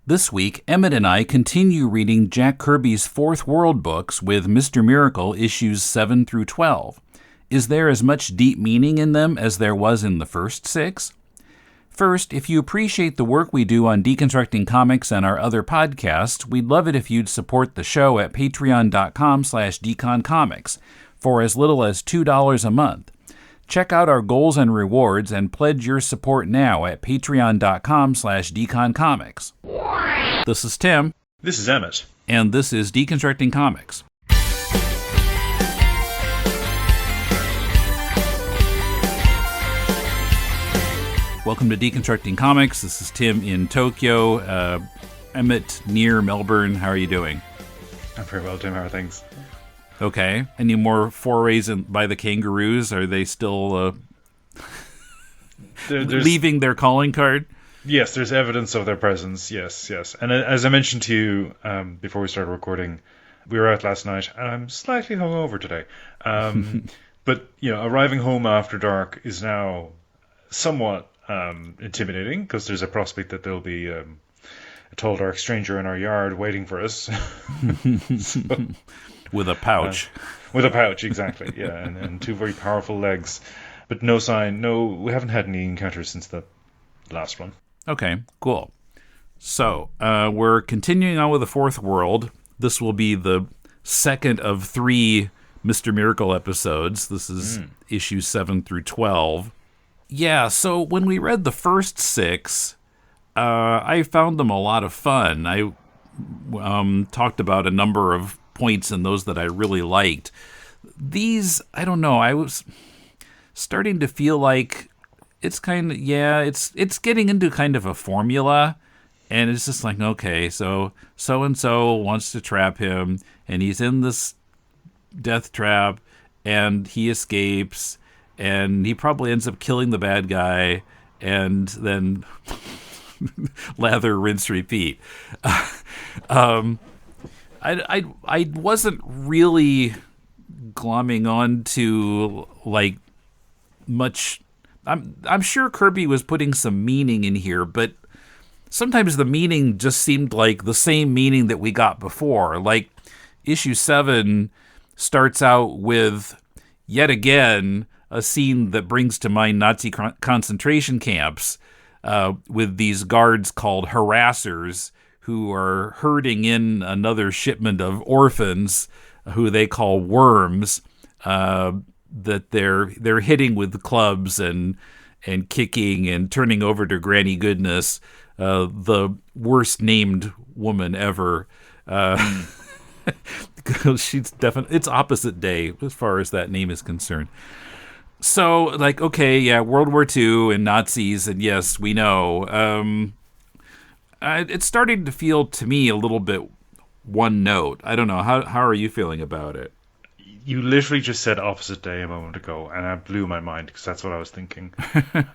This week, Emmet and I continue reading Jack Kirby's Fourth World books with Mr. Miracle issues 7 through 12. Is there as much deep meaning in them as there was in the first 6? First, if you appreciate the work we do on Deconstructing Comics and our other podcasts, we'd love it if you'd support the show at patreon.com/deconcomics for as little as $2 a month. Check out our goals and rewards and pledge your support now at patreon.com/deconcomics. This is Tim. This is Emmet. And this is Deconstructing Comics. Welcome to Deconstructing Comics. This is Tim in Tokyo. Emmet near Melbourne. How are you doing? I'm very well, Tim. How are things? Okay. Any more forays by the kangaroos? Are they still leaving their calling card? Yes, there's evidence of their presence. Yes. And as I mentioned to you before we started recording, we were out last night, and I'm slightly hungover today. But, arriving home after dark is now somewhat intimidating, because there's a prospect that there'll be a tall, dark stranger in our yard waiting for us. With a pouch. With a pouch, exactly, yeah, and two very powerful legs. But we haven't had any encounters since the last one. Okay, cool. So, we're continuing on with the Fourth World. This will be the second of 3 Mr. Miracle episodes. This is issues 7 through 12. Yeah, so when we read the first 6, I found them a lot of fun. I talked about a number of points in those that I really liked. These, I don't know, I was starting to feel like it's kind of, it's getting into kind of a formula, and it's just like, okay, so-and-so wants to trap him, and he's in this death trap, and he escapes, and he probably ends up killing the bad guy, and then lather, rinse, repeat. I wasn't really glomming on to like much. I'm sure Kirby was putting some meaning in here, but sometimes the meaning just seemed like the same meaning that we got before. Like issue 7 starts out with yet again a scene that brings to mind Nazi concentration camps with these guards called harassers, who are herding in another shipment of orphans who they call worms, that they're hitting with clubs and kicking and turning over to Granny Goodness, the worst named woman ever. She's definitely, it's opposite day as far as that name is concerned. So, like, okay, yeah, World War II and Nazis, and yes, we know. It's starting to feel to me a little bit one note. I don't know. How are you feeling about it? You literally just said opposite day a moment ago, and that blew my mind, because that's what I was thinking.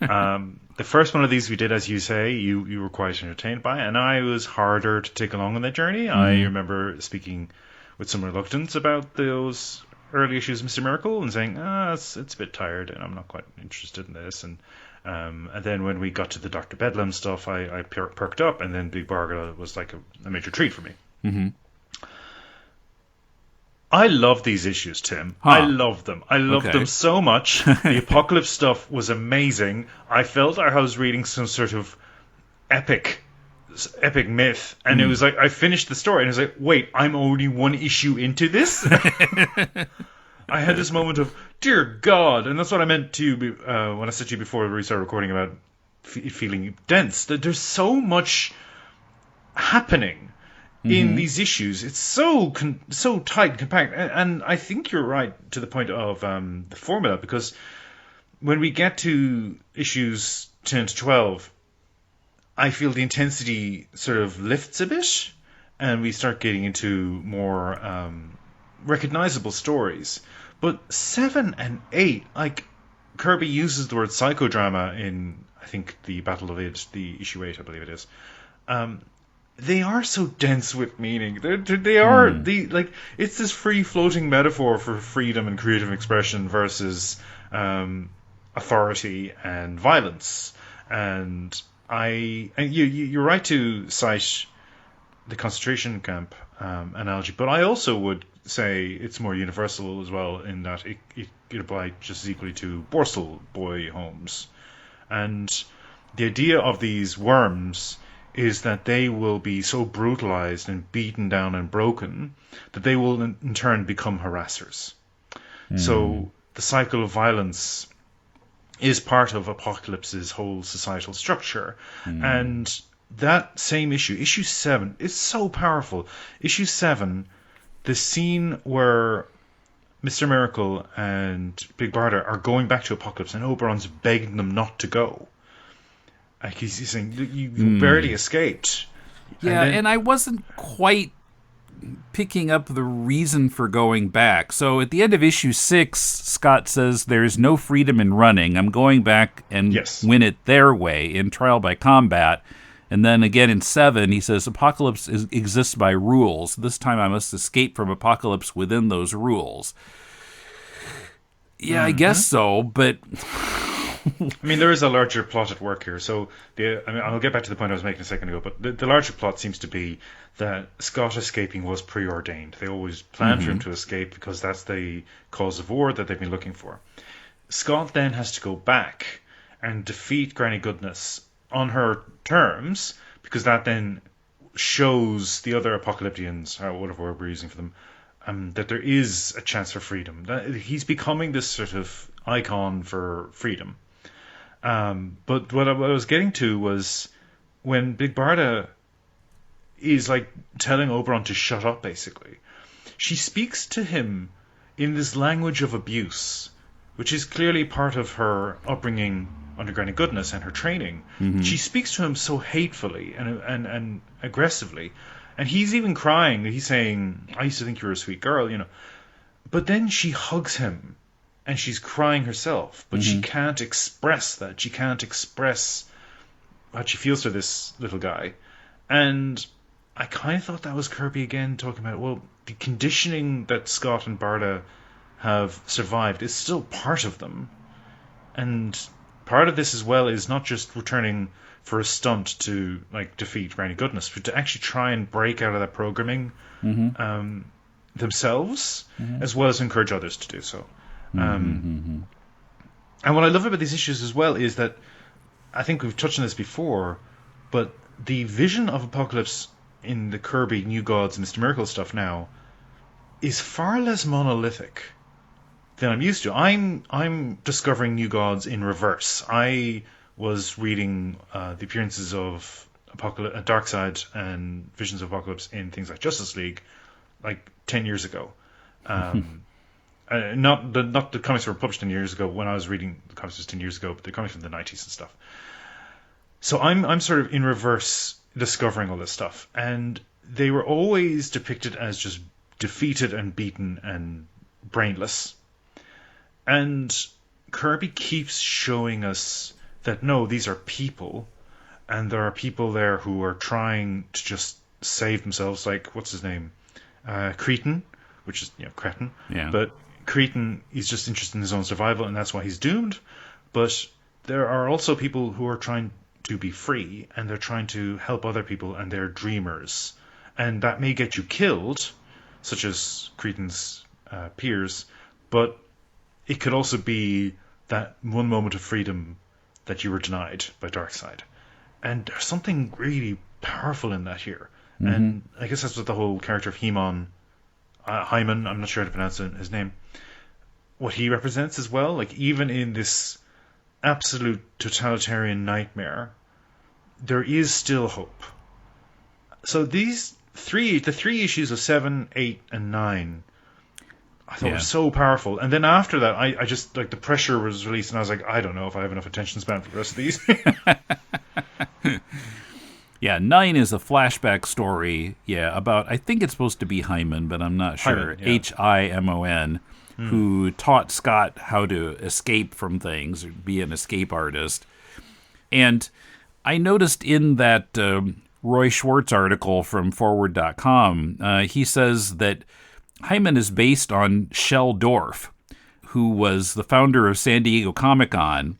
The first one of these we did, as you say, you were quite entertained by, and I was harder to take along on that journey. I remember speaking with some reluctance about those early issues of Mr. Miracle and saying, it's a bit tired, and I'm not quite interested in this, and then when we got to the Dr. Bedlam stuff, I perked up, and then Big Bargain was like a major treat for me. Mm-hmm. I love these issues, Tim. Huh. I love them. I love them so much. The Apocalypse stuff was amazing. I felt I was reading some sort of epic myth, and it was like I finished the story, and I was like, wait, I'm only one issue into this? I had this moment of, dear God, and that's what I meant to you when I said to you before we started recording about feeling dense, that there's so much happening in these issues. It's so tight and compact, and I think you're right to the point of the formula, because when we get to issues 10 to 12, I feel the intensity sort of lifts a bit, and we start getting into more recognizable stories. But 7 and 8, like, Kirby uses the word psychodrama in, I think, the Battle of Id, the issue 8, I believe it is. They are so dense with meaning. They are like, it's this free floating metaphor for freedom and creative expression versus authority and violence. And you're right to cite the concentration camp analogy, but I also would say it's more universal as well in that it could apply just as equally to Borstal boy homes. And the idea of these worms is that they will be so brutalized and beaten down and broken that they will in turn become harassers. So the cycle of violence is part of Apocalypse's whole societal structure. And that same issue 7, is so powerful. Issue 7, the scene where Mr. Miracle and Big Barda are going back to Apocalypse and Oberon's begging them not to go. Like he's saying, you barely escaped. Yeah, and I wasn't quite picking up the reason for going back. So at the end of issue 6, Scott says, "There's no freedom in running. I'm going back and win it their way in trial by combat." And then again in 7, he says, "Apocalypse exists by rules. This time I must escape from Apocalypse within those rules." Yeah, I guess so, but... I mean, there is a larger plot at work here. So, I'll get back to the point I was making a second ago, but the larger plot seems to be that Scott escaping was preordained. They always planned for him to escape because that's the cause of war that they've been looking for. Scott then has to go back and defeat Granny Goodness on her terms, because that then shows the other Apocalyptians, or whatever word we're using for them, that there is a chance for freedom. That he's becoming this sort of icon for freedom. But what I was getting to was when Big Barda is like telling Oberon to shut up, basically. She speaks to him in this language of abuse, which is clearly part of her upbringing under Granny Goodness and her training. She speaks to him so hatefully and aggressively. And he's even crying. He's saying, "I used to think you were a sweet girl," you know. But then she hugs him. And she's crying herself, but she can't express that. She can't express what she feels for this little guy. And I kind of thought that was Kirby again talking about, well, the conditioning that Scott and Barda have survived is still part of them. And part of this as well is not just returning for a stunt to like defeat Granny Goodness, but to actually try and break out of that programming themselves, as well as encourage others to do so. And what I love about these issues as well is that I think we've touched on this before, but the vision of Apocalypse in the Kirby New Gods Mr. Miracle stuff now is far less monolithic than I'm used to. I'm discovering New Gods in reverse. I was reading the appearances of Darkseid and Visions of Apocalypse in things like Justice League like 10 years ago. Not the comics were published 10 years ago when I was reading the comics just 10 years ago, but they're coming from the 90s and stuff. So I'm sort of in reverse discovering all this stuff. And they were always depicted as just defeated and beaten and brainless. And Kirby keeps showing us that, no, these are people. And there are people there who are trying to just save themselves, like, what's his name? Cretan, which is, cretin. Yeah. But Cretan is just interested in his own survival, and that's why he's doomed. But there are also people who are trying to be free, and they're trying to help other people, and they're dreamers. And that may get you killed, such as Cretan's peers, but it could also be that one moment of freedom that you were denied by Darkseid. And there's something really powerful in that here. And I guess that's what the whole character of Hyman, I'm not sure how to pronounce his name, what he represents as well. Like, even in this absolute totalitarian nightmare, there is still hope. So the three issues of 7, 8, and 9, I thought were so powerful. And then after that, I just, like, the pressure was released, and I was like, I don't know if I have enough attention span for the rest of these. Yeah, 9 is a flashback story, about, I think it's supposed to be Hyman, but I'm not sure. Himon, who taught Scott how to escape from things, or be an escape artist. And I noticed in that Roy Schwartz article from Forward.com, he says that Hyman is based on Shel Dorf, who was the founder of San Diego Comic-Con,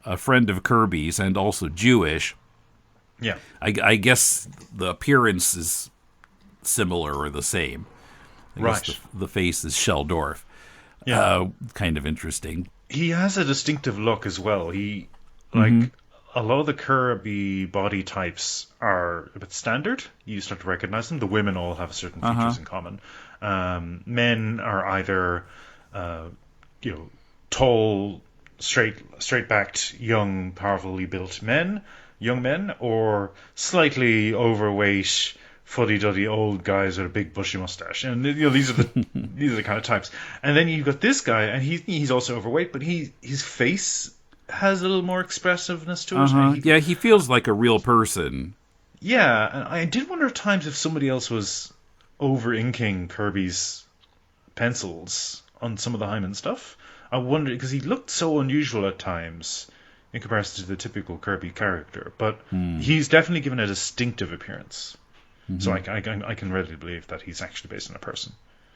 a friend of Kirby's, and also Jewish. Yeah, I guess the appearance is similar or the same. I Right. guess the face is Sheldorf. Yeah. Kind of interesting. He has a distinctive look as well. Like, a lot of the Kirby body types are a bit standard. You start to recognize them. The women all have certain features in common. Men are either, tall, straight-backed, young, powerfully built young men, or slightly overweight, fuddy-duddy old guys with a big bushy mustache. And these are the kind of types. And then you've got this guy, and he's also overweight, but his face has a little more expressiveness to it. Yeah, he feels like a real person. Yeah, and I did wonder at times if somebody else was over-inking Kirby's pencils on some of the Hyman stuff. I wondered, because he looked so unusual at times in comparison to the typical Kirby character, but he's definitely given a distinctive appearance. So I can readily believe that he's actually based on a person.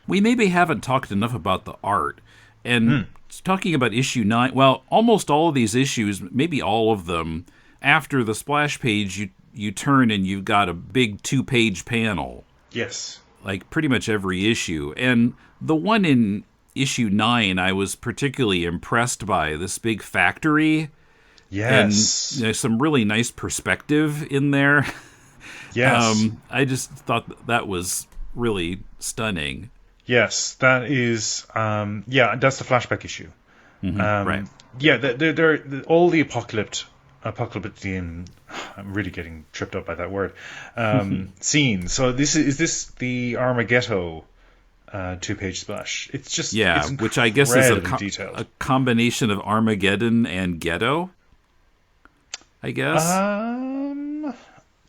We maybe haven't talked enough about the art. And talking about issue 9, well, almost all of these issues, maybe all of them, after the splash page, you turn and you've got a big 2-page panel. Yes. Like pretty much every issue. And the one in issue 9 I was particularly impressed by, this big factory. Yes. And some really nice perspective in there. Yes. I just thought that was really stunning. Yes, that is. That's the flashback issue. Right. Yeah, they're all the apocalyptic. I'm really getting tripped up by that word. Scene. So is this the Armageddon 2-page splash? It's just which I guess is detailed. A combination of Armageddon and Ghetto. I guess.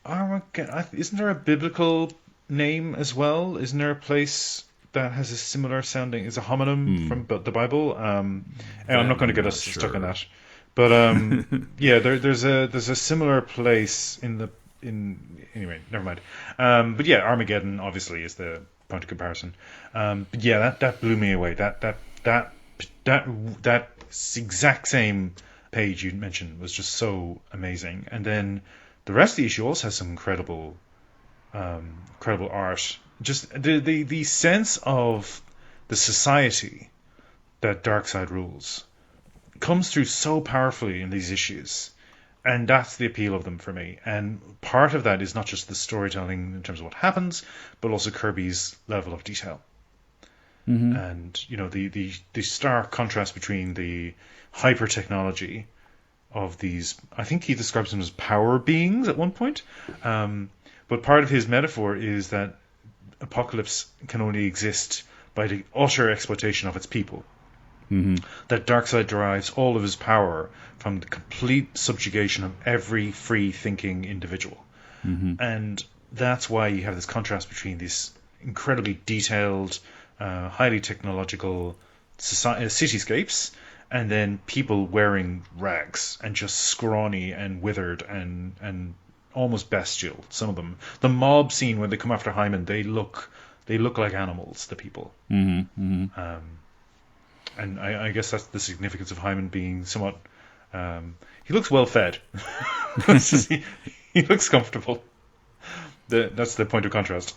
Armageddon. Isn't there a biblical name as well? Isn't there a place that has a similar sounding? Is a homonym from the Bible? I'm not going to get us stuck on that. But there's a similar place anyway, never mind. But yeah, Armageddon obviously is the point of comparison. But yeah, that blew me away. That exact same page you mentioned was just so amazing. And then the rest of the issue also has some incredible art. Just the sense of the society that Darkseid rules comes through so powerfully in these issues, and that's the appeal of them for me. And part of that is not just the storytelling in terms of what happens, but also Kirby's level of detail. And the stark contrast between the hyper technology of these, I think he describes them as power beings at one point, but part of his metaphor is that Apocalypse can only exist by the utter exploitation of its people. That Darkseid derives all of his power from the complete subjugation of every free-thinking individual. And that's why you have this contrast between these incredibly detailed, highly technological cityscapes, and then people wearing rags and just scrawny and withered and almost bestial. Some of them, the mob scene when they come after Hyman, they look like animals. The people, and I guess that's the significance of Hyman being somewhat. He looks well fed. he looks comfortable. That's the point of contrast.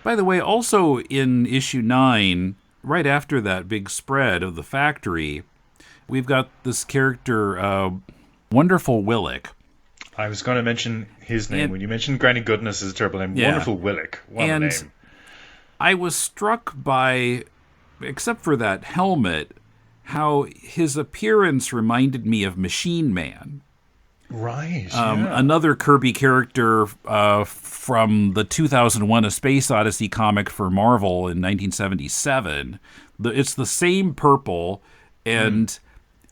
By the way, also in issue 9, right after that big spread of the factory, we've got this character, Wonderful Willick. I was going to mention his name. When you mentioned Granny Goodness as a terrible name. Yeah. Wonderful Willick. What a name. I was struck by, except for that helmet, how his appearance reminded me of Machine Man. Right. Another Kirby character from the 2001 A Space Odyssey comic for Marvel in 1977. It's the same purple, and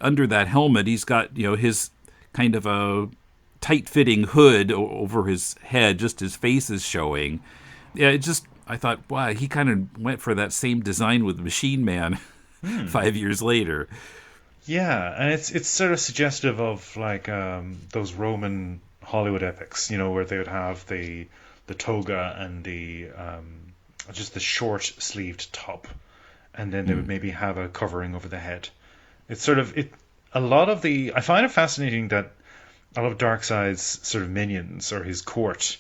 under that helmet, he's got his kind of a tight-fitting hood over his head, just his face is showing. Yeah, I thought, wow, he kind of went for that same design with Machine Man 5 years later. Yeah, and it's sort of suggestive of like those Roman Hollywood epics, where they would have the toga and the just the short sleeved top, and then they would maybe have a covering over the head. It's sort of I find it fascinating that a lot of Darkseid's sort of minions or his court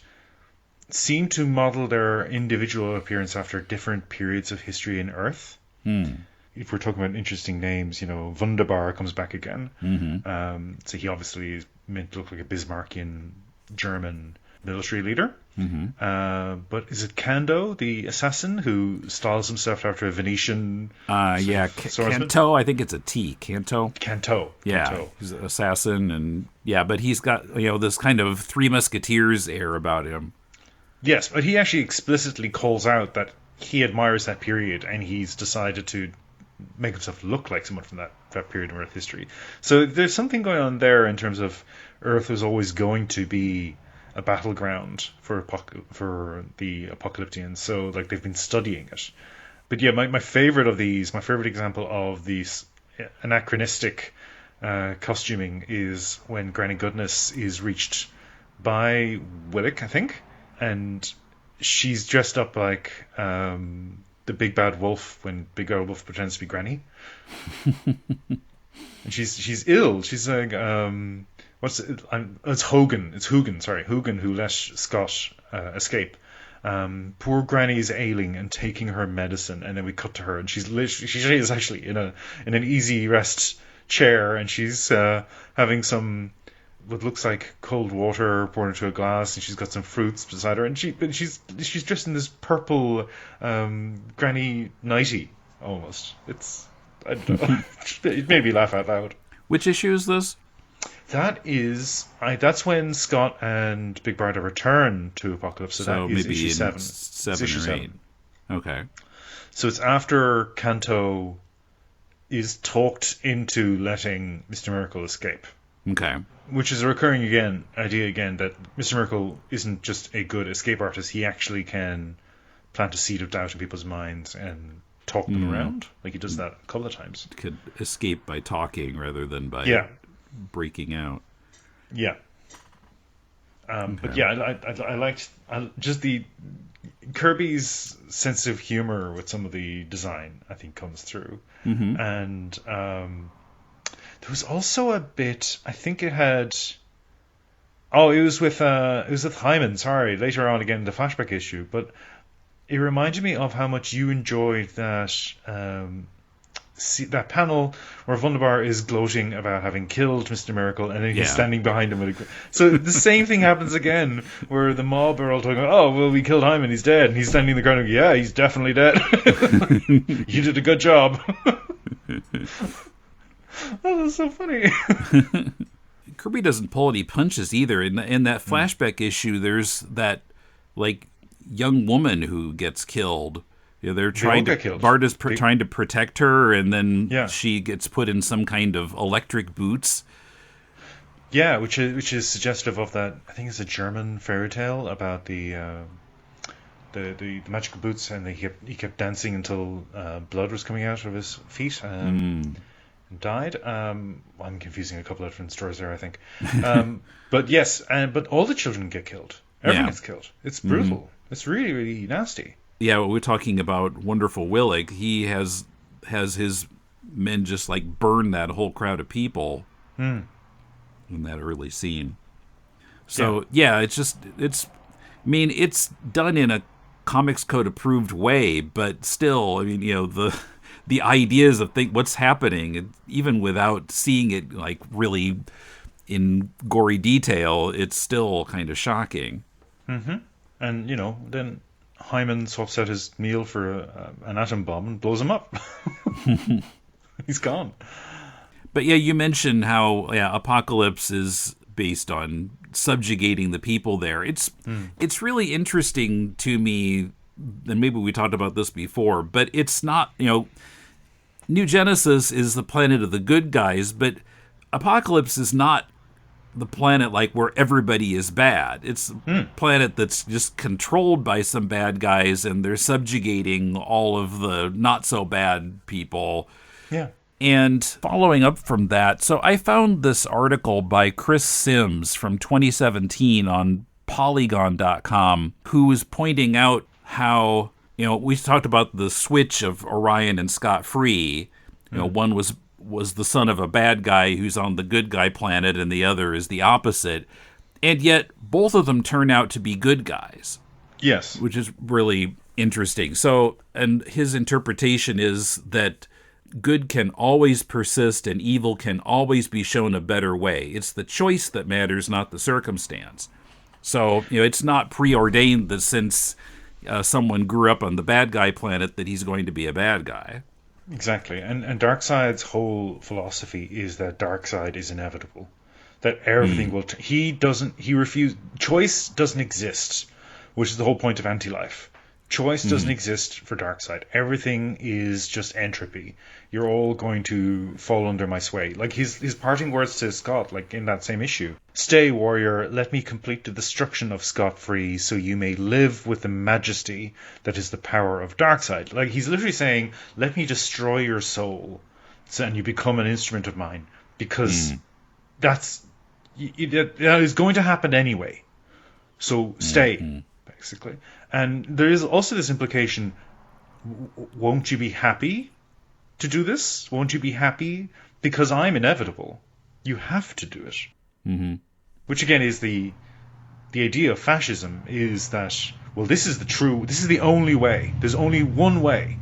seem to model their individual appearance after different periods of history in Earth. If we're talking about interesting names, Wunderbar comes back again. So he obviously is meant to look like a Bismarckian German military leader. But is it Kando, the assassin, who styles himself after a Venetian swordsman? Canto, I think it's a T. Canto. Canto. He's an assassin, and but he's got this kind of Three Musketeers air about him. Yes, but he actually explicitly calls out that he admires that period, and he's decided to make himself look like someone from that period in Earth history. So there's something going on there in terms of Earth was always going to be a battleground for the Apocalyptians. So like they've been studying it. But yeah, my favorite example of these anachronistic costuming is when Granny Goodness is reached by Willick, I think, and she's dressed up like the big bad wolf when Big Bad Wolf pretends to be Granny. And she's ill. She's like it's Hogan. It's Hoogan. Sorry, Hoogan, who let Scott escape. Poor Granny's ailing and taking her medicine, and then we cut to her, and she is actually in an easy rest chair, and she's having some what looks like cold water poured into a glass, and she's got some fruits beside her, and she's dressed in this purple granny nightie almost. I don't know. It made me laugh out loud. Which issue is this? That's when Scott and Big Barda return to Apocalypse. So that is maybe issue 7. Seven issue or 7. 8. Okay. So it's after Kanto is talked into letting Mr. Miracle escape. Okay. Which is a recurring idea again that Mr. Miracle isn't just a good escape artist. He actually can plant a seed of doubt in people's minds and talk them around. Like he does that a couple of times. Could escape by talking rather than by breaking out. Yeah. But yeah, I liked just the Kirby's sense of humor with some of the design, I think, comes through. And there was also a bit, I think it had... Oh, it was with Hyman, sorry, later on again in the flashback issue, but it reminded me of how much you enjoyed that that panel where Wunderbar is gloating about having killed Mr. Miracle, and then he's standing behind him. So the same thing happens again, where the mob are all talking, oh, well, we killed Hyman, he's dead, and he's standing in the ground, yeah, he's definitely dead. You did a good job. Oh, that's so funny. Kirby doesn't pull any punches either. In that flashback issue, there's that like young woman who gets killed. They're trying to Barda's trying to protect her, and then she gets put in some kind of electric boots. Yeah, which is suggestive of that. I think it's a German fairy tale about the magical boots, and he kept dancing until blood was coming out of his feet. And died. I'm confusing a couple of different stories there, I think. But yes, but all the children get killed. Everyone gets killed. It's brutal. It's really, really nasty. Yeah, well, we're talking about Wonderful Willig. He has his men just like burn that whole crowd of people in that early scene. So it's done in a Comics Code approved way, but still, I mean, the ideas of what's happening, even without seeing it like really in gory detail, it's still kind of shocking. And then Hyman swaps out his meal for an atom bomb and blows him up. He's gone. But yeah, you mentioned how Apocalypse is based on subjugating the people there. It's really interesting to me, and maybe we talked about this before, but it's not, New Genesis is the planet of the good guys, but Apocalypse is not the planet like where everybody is bad. It's a planet that's just controlled by some bad guys, and they're subjugating all of the not so bad people. Yeah. And following up from that, so I found this article by Chris Sims from 2017 on Polygon.com, who was pointing out how, we talked about the switch of Orion and Scott Free. One was the son of a bad guy who's on the good guy planet, and the other is the opposite. And yet, both of them turn out to be good guys. Yes. Which is really interesting. So, and his interpretation is that good can always persist and evil can always be shown a better way. It's the choice that matters, not the circumstance. So, it's not preordained that since someone grew up on the bad guy planet that he's going to be a bad guy. Exactly. And Darkseid's whole philosophy is that Darkseid is inevitable. That everything will... Choice doesn't exist, which is the whole point of anti-life. Choice doesn't exist for Darkseid. Everything is just entropy. You're all going to fall under my sway. Like his parting words to Scott, like in that same issue. Stay, warrior, let me complete the destruction of Scott Free so you may live with the majesty that is the power of Darkseid. Like he's literally saying, let me destroy your soul and you become an instrument of mine. Because that is going to happen anyway. So stay, basically. And there is also this implication, won't you be happy to do this? Won't you be happy? Because I'm inevitable. You have to do it. Mm-hmm. Which again is the idea of fascism is that, well, this is the only way. There's only one way.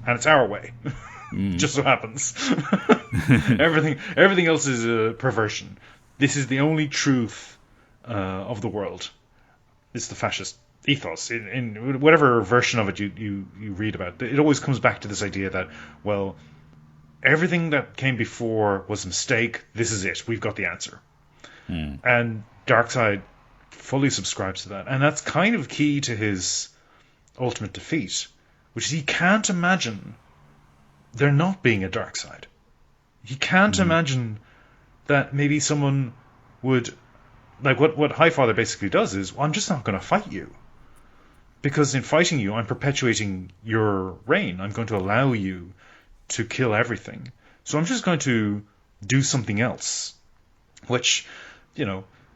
And it's our way. Just so happens. Everything else is a perversion. This is the only truth of the world. It's the fascist ethos in whatever version of it you read about. It always comes back to this idea that, well, everything that came before was a mistake. This is it. We've got the answer. And Darkseid fully subscribes to that, and that's kind of key to his ultimate defeat, which is he can't imagine there not being a Darkseid. He can't imagine that maybe someone would, like what Highfather basically does is, well, I'm just not going to fight you. Because in fighting you, I'm perpetuating your reign. I'm going to allow you to kill everything. So I'm just going to do something else. Which,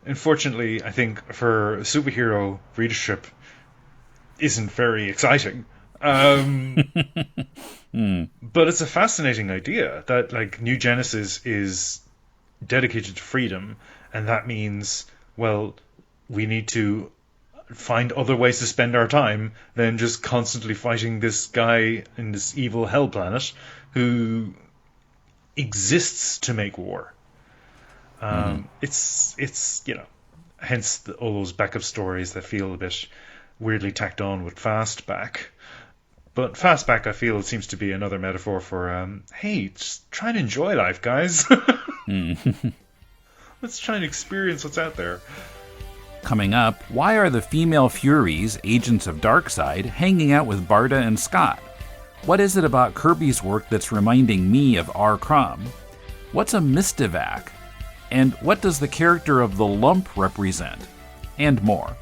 unfortunately, I think for superhero readership isn't very exciting. But it's a fascinating idea that, like, New Genesis is dedicated to freedom. And that means, well, we need to find other ways to spend our time than just constantly fighting this guy in this evil hell planet who exists to make war. It's hence all those backup stories that feel a bit weirdly tacked on with Fastback. But Fastback, I feel, seems to be another metaphor for, hey, just try to enjoy life, guys. Let's try and experience what's out there. Coming up, why are the female Furies, agents of Darkseid, hanging out with Barda and Scott? What is it about Kirby's work that's reminding me of R. Crumb? What's a Mystivac? And what does the character of the Lump represent? And more.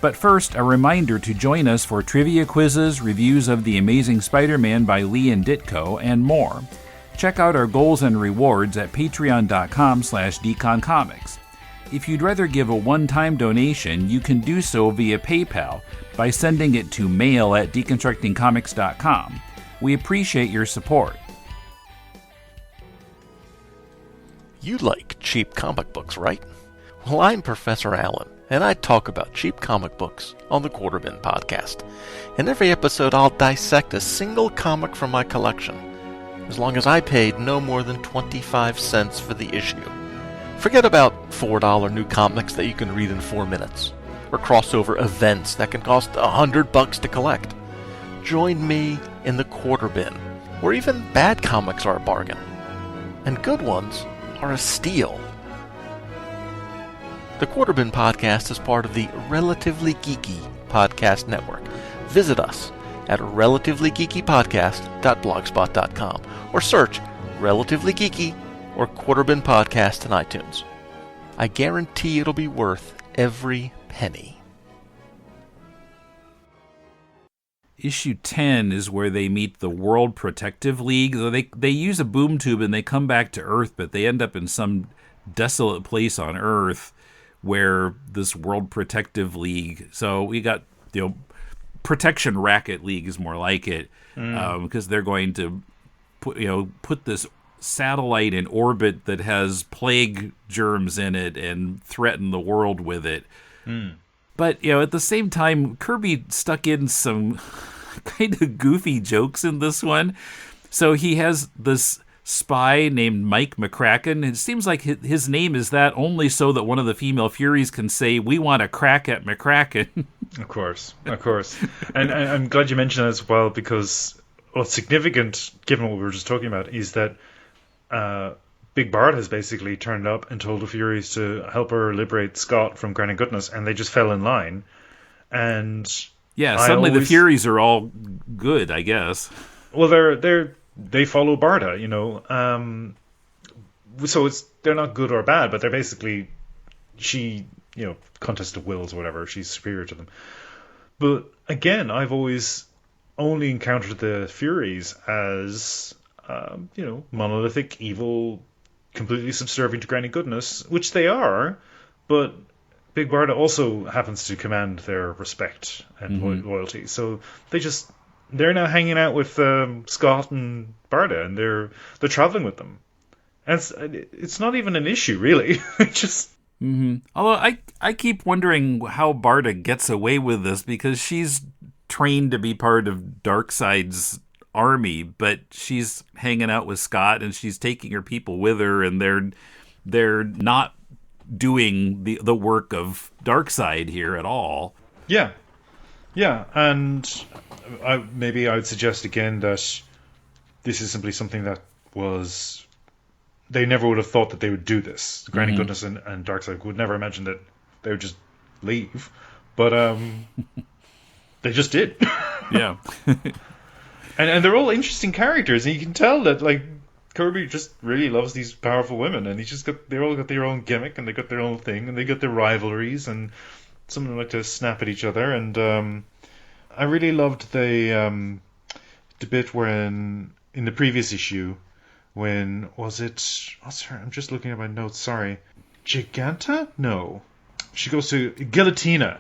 But first, a reminder to join us for trivia quizzes, reviews of The Amazing Spider-Man by Lee and Ditko, and more. Check out our goals and rewards at patreon.com/deconcomics. If you'd rather give a one-time donation, you can do so via PayPal by sending it to mail@deconstructingcomics.com. We appreciate your support. You like cheap comic books, right? Well, I'm Professor Allen, and I talk about cheap comic books on the Quarterbin Podcast. In every episode, I'll dissect a single comic from my collection, as long as I paid no more than 25 cents for the issue. Forget about $4 new comics that you can read in 4 minutes, or crossover events that can cost $100 to collect. Join me in the Quarter Bin, where even bad comics are a bargain, and good ones are a steal. The Quarter Bin Podcast is part of the Relatively Geeky Podcast Network. Visit us at relativelygeekypodcast.blogspot.com or search Relatively Geeky or Quarterbin Podcast in iTunes. I guarantee it'll be worth every penny. Issue 10 is where they meet the World Protective League. They use a boom tube and they come back to Earth, but they end up in some desolate place on Earth where this World Protective League... So we got, Protection Racket League is more like it, because they're going to put this satellite in orbit that has plague germs in it and threaten the world with it. But, at the same time, Kirby stuck in some kind of goofy jokes in this one. So he has this spy named Mike McCracken. It seems like his name is that only so that one of the female Furies can say, "We want a crack at McCracken." Of course. And I'm glad you mentioned that as well, because what's significant, given what we were just talking about, is that Big Bart has basically turned up and told the Furies to help her liberate Scott from Granny Goodness, and they just fell in line. And suddenly the Furies are all good, I guess. Well, they follow Barda, so they're not good or bad, but they're basically contest of wills or whatever. She's superior to them. But again, I've always only encountered the Furies as monolithic, evil, completely subservient to Granny Goodness, which they are, but Big Barda also happens to command their respect and loyalty. So they're now hanging out with Scott and Barda, and they're traveling with them. And it's not even an issue, really. Although I keep wondering how Barda gets away with this, because she's trained to be part of Darkseid's army, but she's hanging out with Scott and she's taking her people with her, and they're not doing the work of Darkseid here at all. Yeah, and I would suggest again that this is simply something that was... They never would have thought that they would do this. Granny Goodness and Darkseid would never imagine that they would just leave. But they just did. Yeah. and they're all interesting characters, and you can tell that Kirby just really loves these powerful women, and they all got their own gimmick, and they got their own thing, and they got their rivalries, and some of them like to snap at each other. And I really loved the bit when in the previous issue, when what's her? I'm just looking at my notes. Sorry, Giganta? No, she goes to Guillotina.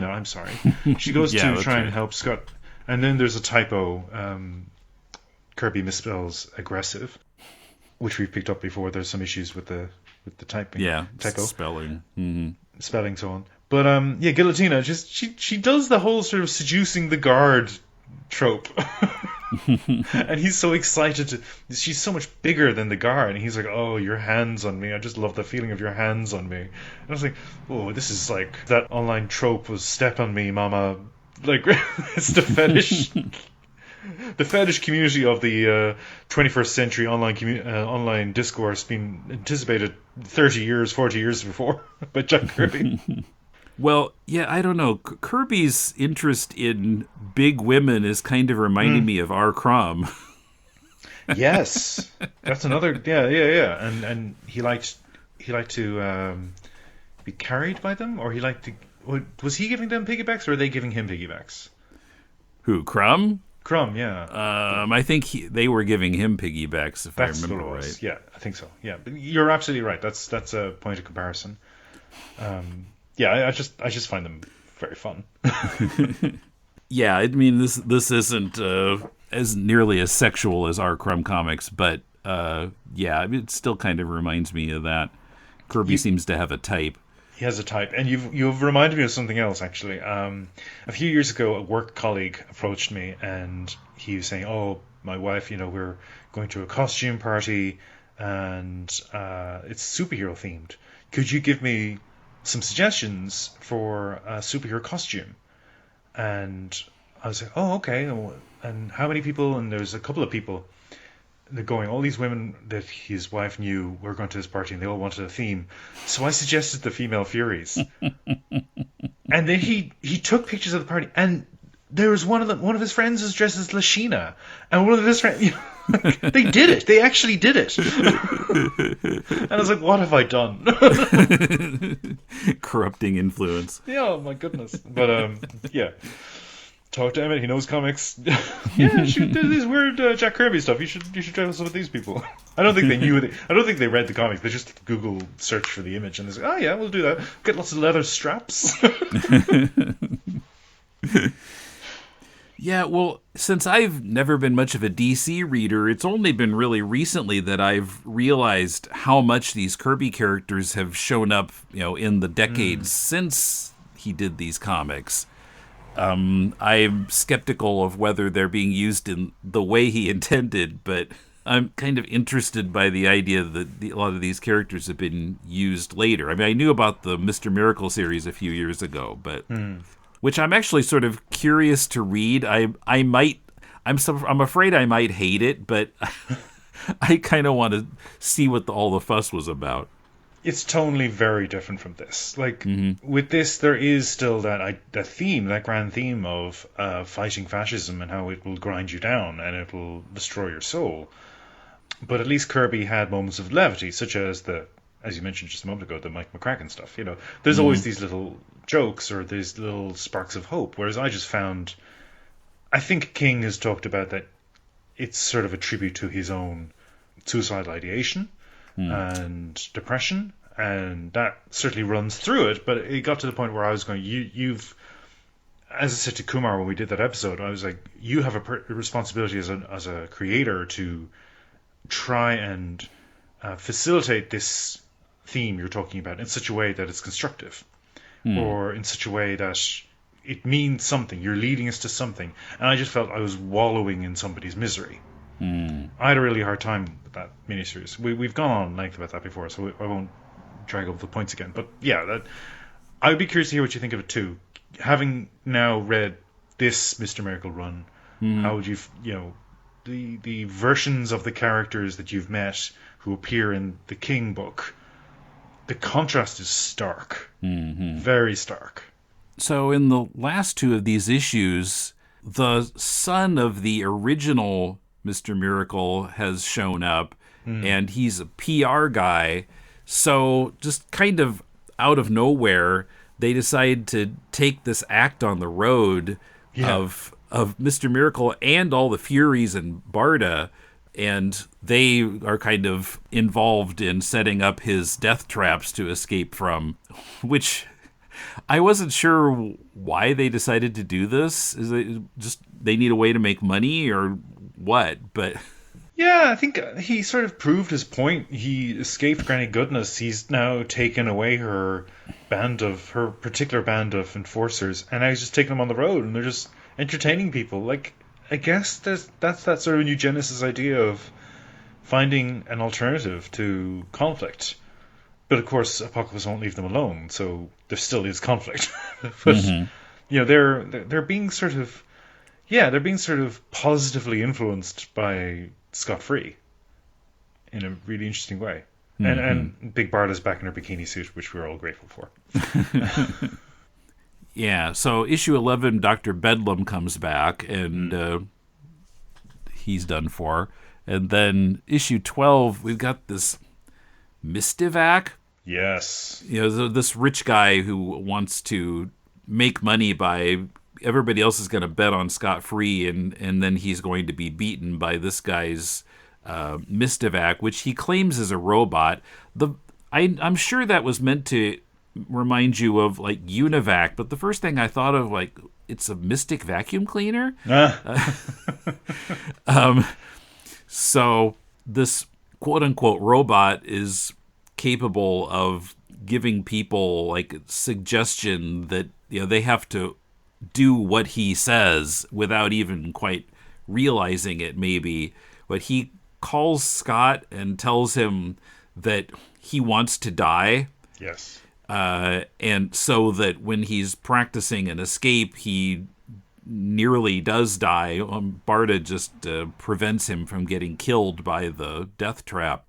I'm sorry. She goes to try and help Scott, and then there's a typo. Kirby misspells aggressive, which we've picked up before. There's some issues with the typing. Yeah, typo. spelling. Spelling, so on. But Guillotina, she does the whole sort of seducing the guard trope. And he's so excited she's so much bigger than the guard, and he's like, "Oh, your hands on me, I just love the feeling of your hands on me." And I was like, oh, this is like that online trope was "step on me, mama." Like, it's the fetish the fetish community of the 21st century online discourse being anticipated 30 years, 40 years before by Jack Kirby. Well, yeah, I don't know. Kirby's interest in big women is kind of reminding me of R. Crumb. Yes, that's another. Yeah. And he liked to be carried by them, or he liked to. Was he giving them piggybacks, or were they giving him piggybacks? Who, Crumb? Crumb, yeah. I think they were giving him piggybacks, if that's I remember what it was. right. Yeah, I think so. Yeah, but you're absolutely right. That's a point of comparison. Yeah, I just find them very fun. Yeah, I mean this isn't as nearly as sexual as our Crumb comics, but yeah, it still kind of reminds me of that. Kirby seems to have a type. He has a type, and you've reminded me of something else actually. A few years ago, a work colleague approached me, and he was saying, "Oh, my wife, we're going to a costume party, and it's superhero themed. Could you give me some suggestions for a superhero costume?" And I was like, "Oh, okay. And how many people?" And there's a couple of people. They're going, all these women that his wife knew were going to this party, and they all wanted a theme. So I suggested the female Furies. And then he took pictures of the party, and there was one of his friends was dressed as Lashina, and one of his friends, they did it. They actually did it. And I was like, what have I done? Corrupting influence. Yeah, oh my goodness. But yeah. Talk to Emmet. He knows comics. Yeah, shoot, do this weird Jack Kirby stuff. You should try some with these people. I don't think they knew it. I don't think they read the comics. They just Google search for the image and they say, "Oh yeah, we'll do that. Get lots of leather straps." Yeah, well, since I've never been much of a DC reader, it's only been really recently that I've realized how much these Kirby characters have shown up, in the decades since he did these comics. I'm skeptical of whether they're being used in the way he intended, but I'm kind of interested by the idea that a lot of these characters have been used later. I mean, I knew about the Mr. Miracle series a few years ago, but which I'm actually sort of curious to read. I'm afraid I might hate it, but I kind of want to see what all the fuss was about. It's tonally very different from this. Like, with this, there is still that theme, that grand theme of fighting fascism and how it will grind you down and it will destroy your soul. But at least Kirby had moments of levity, such as as you mentioned just a moment ago, the Mike McCracken stuff. You know, there's always these little jokes or these little sparks of hope. Whereas I just found, I think King has talked about that it's sort of a tribute to his own suicidal ideation and depression, and that certainly runs through it. But it got to the point where I was going, you've, as I said to Kumar when we did that episode, I was like, you have a responsibility as a creator to try and facilitate this theme you're talking about in such a way that it's constructive, or in such a way that it means something. You're leading us to something. And I just felt I was wallowing in somebody's misery. I had a really hard time with that miniseries. We've gone on length about that before, so I won't drag over the points again. But yeah, I would be curious to hear what you think of it too. Having now read this Mr. Miracle run, how would you the versions of the characters that you've met who appear in the King book, the contrast is stark, very stark. So in the last two of these issues, the son of the original Mr. Miracle has shown up, and he's a PR guy. So just kind of out of nowhere, they decide to take this act on the road of Mr. Miracle and all the Furies and Barda, and they are kind of involved in setting up his death traps to escape from, which I wasn't sure why they decided to do this. Is it just they need a way to make money or what? But yeah, I think he sort of proved his point. He escaped Granny Goodness. He's now taken away her particular band of enforcers, and now he's just taking them on the road, and they're just entertaining people. Like, I guess that's that sort of New Genesis idea of finding an alternative to conflict. But of course, Apocalypse won't leave them alone, so there still is conflict. But they're being sort of positively influenced by Scott Free in a really interesting way. And Big Barda's back in her bikini suit, which we're all grateful for. Yeah, so issue 11, Dr. Bedlam comes back, and he's done for. And then issue 12, we've got this Mystivac. Yes. This rich guy who wants to make money by everybody else is going to bet on Scott Free, and then he's going to be beaten by this guy's Mystivac, which he claims is a robot. I'm sure that was meant to remind you of like Univac, but the first thing I thought of, like, it's a Mystic vacuum cleaner. So this quote unquote robot is capable of giving people like suggestion that they have to do what he says without even quite realizing it, maybe. But he calls Scott and tells him that he wants to die. Yes. And so that when he's practicing an escape, he nearly does die. Barda just prevents him from getting killed by the death trap.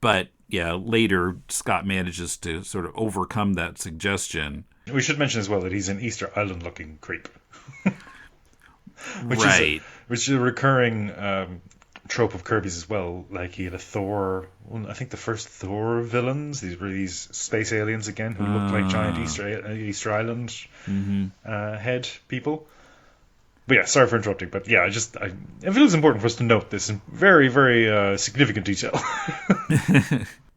But yeah, later Scott manages to sort of overcome that suggestion. We should mention as well that he's an Easter Island looking creep. Right. Which is a recurring trope of Kirby's as well. Like, he had a Thor, I think the first Thor villains, these were these space aliens again who looked like giant Easter Island head people. But yeah, sorry for interrupting, but yeah, I feel it's important for us to note this in very, very significant detail.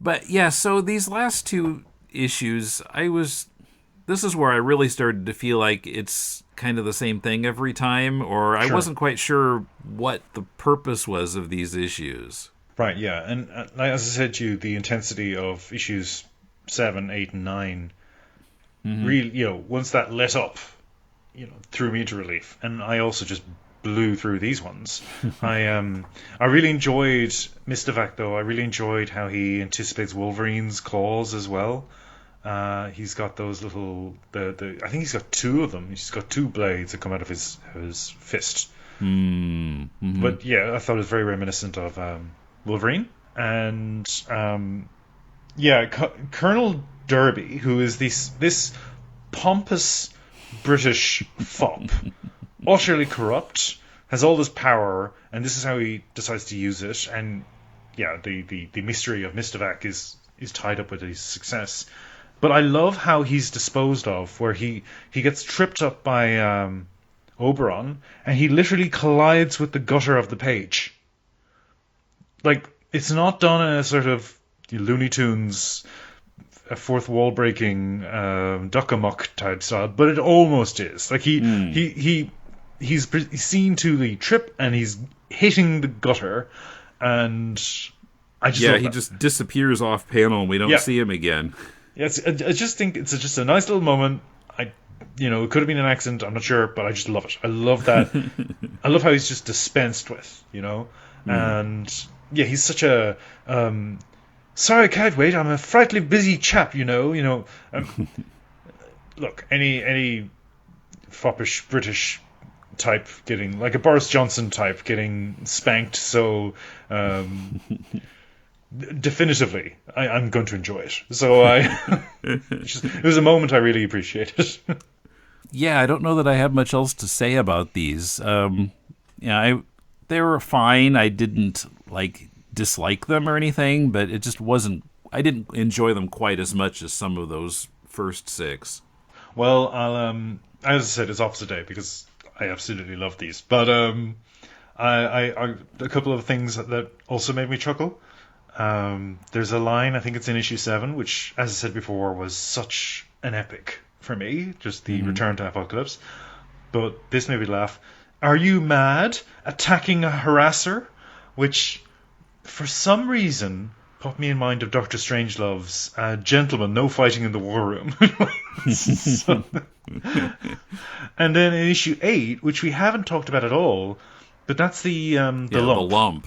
But yeah, so these last two issues, this is where I really started to feel like it's kind of the same thing every time, or I wasn't quite sure what the purpose was of these issues. Right, yeah, and as I said to you, the intensity of issues 7, 8, and 9 really, once that let up, threw me into relief. And I also just blew through these ones. I really enjoyed Mystivac, though. I really enjoyed how he anticipates Wolverine's claws as well. He's got those little I think he's got two of them. He's got two blades that come out of his fist. But yeah, I thought it was very reminiscent of Wolverine. And Colonel Derby, who is this pompous British fop, utterly corrupt, has all this power, and this is how he decides to use it. And yeah, the mystery of Mystivac is tied up with his success. But I love how he's disposed of, where he gets tripped up by Oberon, and he literally collides with the gutter of the page. Like, it's not done in a sort of Looney Tunes, a fourth wall breaking duck-amuck type style, but it almost is. Like he's seen to the trip, and he's hitting the gutter, and I just he just disappears off panel, and we don't see him again. Yes, I just think it's just a nice little moment. It could have been an accident, I'm not sure, but I just love it. I love that. I love how he's just dispensed with, and yeah, he's such a sorry, I can't wait. I'm a frightfully busy chap, look, any foppish British type getting, like a Boris Johnson type, getting spanked so definitively, I'm going to enjoy it. So it was a moment I really appreciated. Yeah, I don't know that I have much else to say about these. They were fine. I didn't dislike them or anything, but it just wasn't. I didn't enjoy them quite as much as some of those first 6. Well, I'll as I said, it's opposite day because I absolutely love these. But I a couple of things that also made me chuckle. There's a line, I think it's in issue 7, which, as I said before, was such an epic for me, just the return to Apocalypse. But this made me laugh. Are you mad? Attacking a harasser? Which, for some reason, put me in mind of Dr. Strangelove's Gentlemen, No Fighting in the War Room. And then in issue 8, which we haven't talked about at all, but that's the lump. The lump.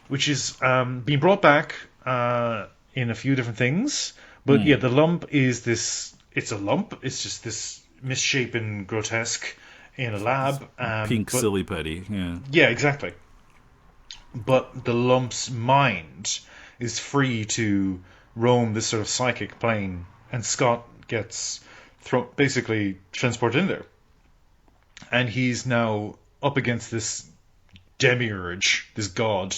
Which is being brought back in a few different things. But yeah, the lump is this... It's a lump. It's just this misshapen grotesque in a lab. Pink silly putty. Yeah. Yeah, exactly. But the lump's mind is free to roam this sort of psychic plane, and Scott gets basically transported in there. And he's now up against this demiurge, this god,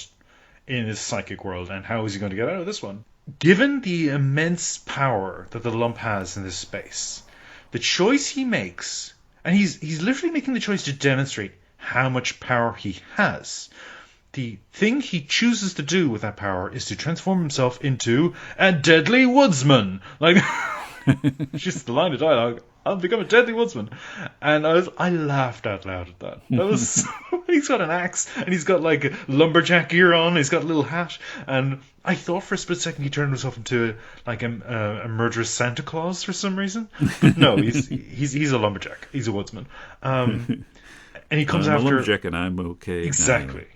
in his psychic world, and how is he going to get out of this one? Given the immense power that the lump has in this space, the choice he makes, and he's literally making the choice to demonstrate how much power he has. The thing he chooses to do with that power is to transform himself into a deadly woodsman. Like, just the line of dialogue, I'll become a deadly woodsman. And I laughed out loud at that. That was he's got an axe, and he's got like a lumberjack gear on, he's got a little hat, and I thought for a split second he turned himself into like a murderous Santa Claus for some reason. But no, he's a lumberjack. He's a woodsman. And he comes after... I'm a lumberjack and I'm okay. Exactly.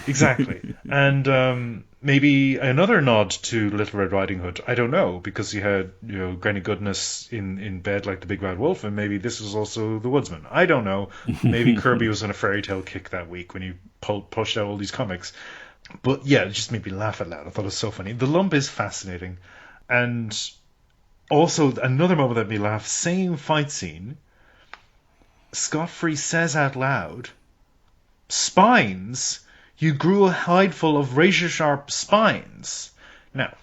Exactly. And maybe another nod to Little Red Riding Hood. I don't know, because he had Granny Goodness in bed like the Big Bad Wolf, and maybe this was also the Woodsman. I don't know. Maybe Kirby was on a fairy tale kick that week when he pushed out all these comics. But yeah, it just made me laugh out loud. I thought it was so funny. The lump is fascinating. And also, another moment that made me laugh, same fight scene, Scott Free says out loud, "Spines? You grew a hide full of razor-sharp spines." Now,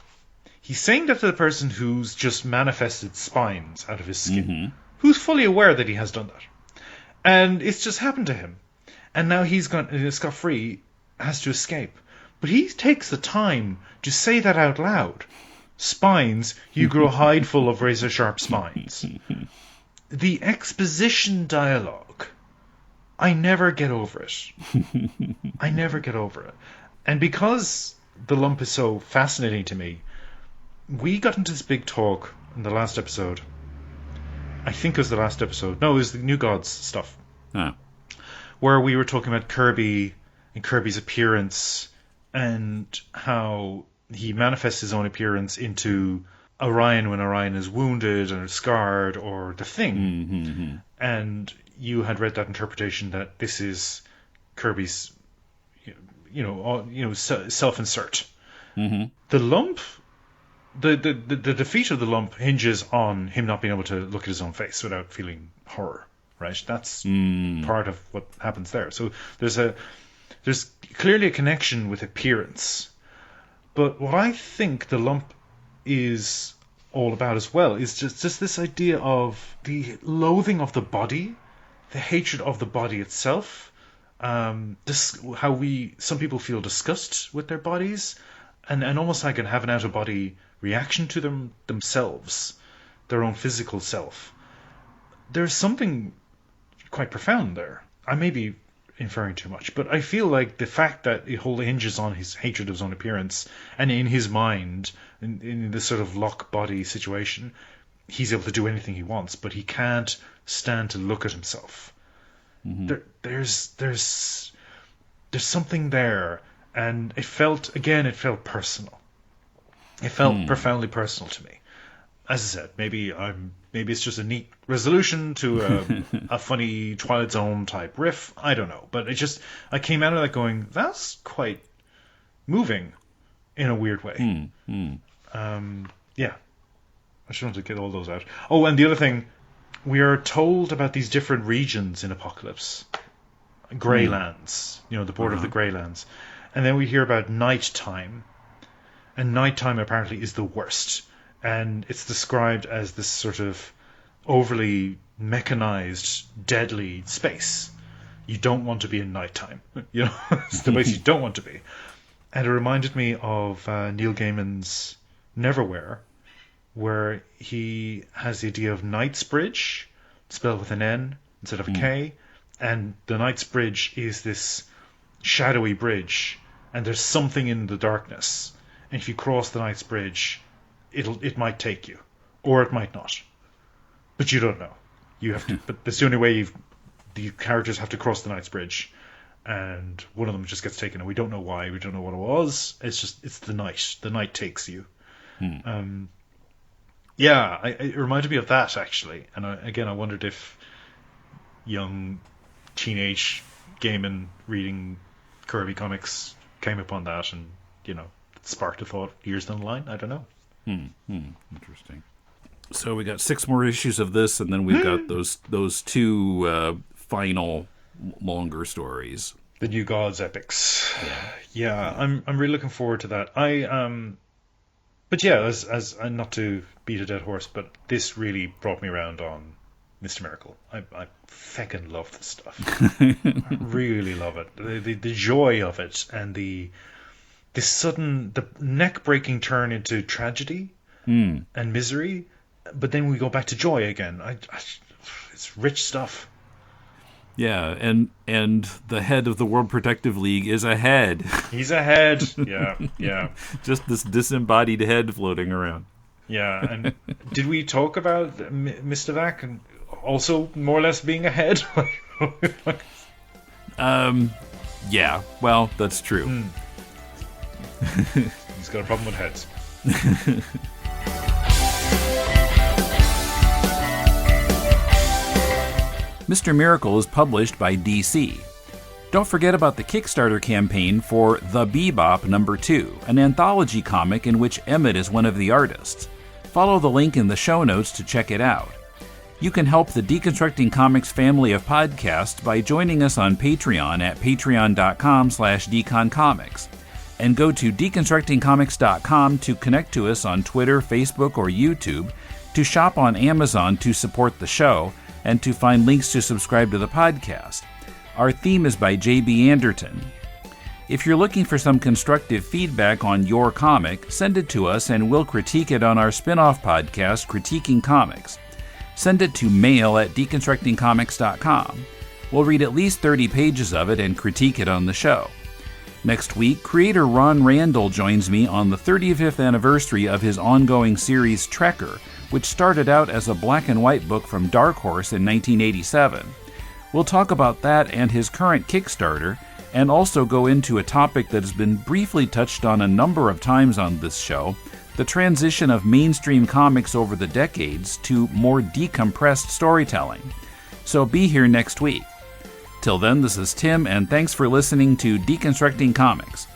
he's saying that to the person who's just manifested spines out of his skin, who's fully aware that he has done that. And it's just happened to him. And now he's gone, Scott Free has to escape. But he takes the time to say that out loud. "Spines, you grew a hide full of razor-sharp spines." The exposition dialogue, I never get over it. I never get over it. And because the lump is so fascinating to me, we got into this big talk in the last episode I think it was the last episode. No, it was the New Gods stuff. Oh. Where we were talking about Kirby and Kirby's appearance and how he manifests his own appearance into Orion when Orion is wounded or scarred or the Thing. Mm-hmm. And you had read that interpretation that this is Kirby's, self-insert. Mm-hmm. The lump, the defeat of the lump hinges on him not being able to look at his own face without feeling horror. Right, that's part of what happens there. So there's clearly a connection with appearance, but what I think the lump is all about as well is just this idea of the loathing of the body, the hatred of the body itself. Some people feel disgust with their bodies, and almost like an have an out of body reaction to themselves, their own physical self. There's something quite profound there. I may be inferring too much, but I feel like the fact that it wholly hinges on his hatred of his own appearance, and in his mind, in this sort of lock body situation, he's able to do anything he wants, but he can't stand to look at himself. Mm-hmm. There's something there, and it felt personal. It felt profoundly personal to me. As I said, maybe it's just a neat resolution to a funny Twilight Zone type riff. I don't know, but I came out of that going, that's quite moving in a weird way. Yeah, I just wanted to get all those out. Oh, and the other thing, we are told about these different regions in Apocalypse, Greylands, the border of the Greylands, and then we hear about nighttime, and nighttime apparently is the worst. And it's described as this sort of overly mechanized, deadly space. You don't want to be in nighttime. It's the place you don't want to be. And it reminded me of Neil Gaiman's Neverwhere, where he has the idea of Knightsbridge, spelled with an N instead of a K. And the Knightsbridge is this shadowy bridge, and there's something in the darkness. And if you cross the Knightsbridge, it might take you, or it might not, but you don't know. You have to. But that's the only way. The characters have to cross the Knightsbridge, and one of them just gets taken, and we don't know why. We don't know what it was. It's the night. The night takes you. It reminded me of that actually, and I wondered if young teenage Gaiman reading Kirby comics came upon that, and sparked a thought years down the line. I don't know. Interesting. So we got 6 more issues of this, and then we've got those 2 final longer stories. The New Gods epics. Yeah, I'm really looking forward to that. But yeah, as not to beat a dead horse, but this really brought me around on Mr. Miracle. I feckin' love this stuff. I really love it. The joy of it, and the neck-breaking turn into tragedy and misery, but then we go back to joy again. It's rich stuff. Yeah, and the head of the World Protective League is a head. He's a head. Yeah. Just this disembodied head floating around. Yeah, and did we talk about Mystivac and also more or less being a head? Yeah, well, that's true. He's got a problem with heads. Mr. Miracle is published by DC. Don't forget about the Kickstarter campaign for The BeBop No. 2, an anthology comic in which Emmet is one of the artists. Follow the link in the show notes to check it out. You can help the Deconstructing Comics family of podcasts by joining us on Patreon at patreon.com/deconcomics. And go to deconstructingcomics.com to connect to us on Twitter, Facebook, or YouTube, to shop on Amazon to support the show, and to find links to subscribe to the podcast. Our theme is by J.B. Anderton. If you're looking for some constructive feedback on your comic, send it to us and we'll critique it on our spin-off podcast, Critiquing Comics. Send it to mail@deconstructingcomics.com. We'll read at least 30 pages of it and critique it on the show. Next week, creator Ron Randall joins me on the 35th anniversary of his ongoing series Trekker, which started out as a black and white book from Dark Horse in 1987. We'll talk about that and his current Kickstarter, and also go into a topic that has been briefly touched on a number of times on this show, the transition of mainstream comics over the decades to more decompressed storytelling. So be here next week. Till then, this is Tim, and thanks for listening to Deconstructing Comics.